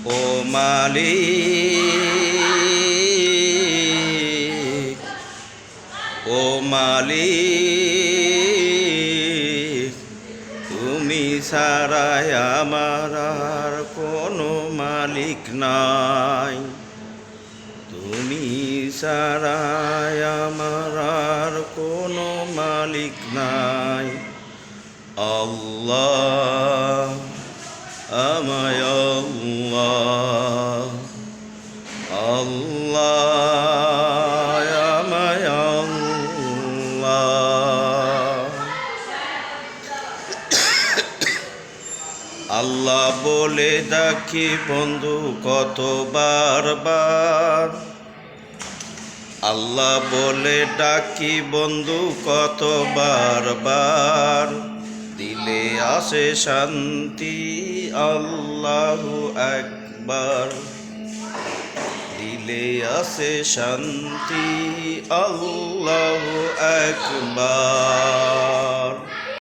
ও মালিক, ও মালিক, তুমি ছাড়াই আমার আর কোনো মালিক নাই। তুমি ছাড়াই আমার আর কোনো মালিক নাই। আল্লাহ, আমায় আল্লাহ, আল্লাহ, আমায় আল্লাহ। আল্লাহ বলে ডাকি বন্ধু কত বারবার, আল্লাহ বলে ডাকি বন্ধু কত বারবার, দিলে আসে শান্তি আল্লাহু আকবার, দিলে আসে শান্তি আল্লাহু আকবার।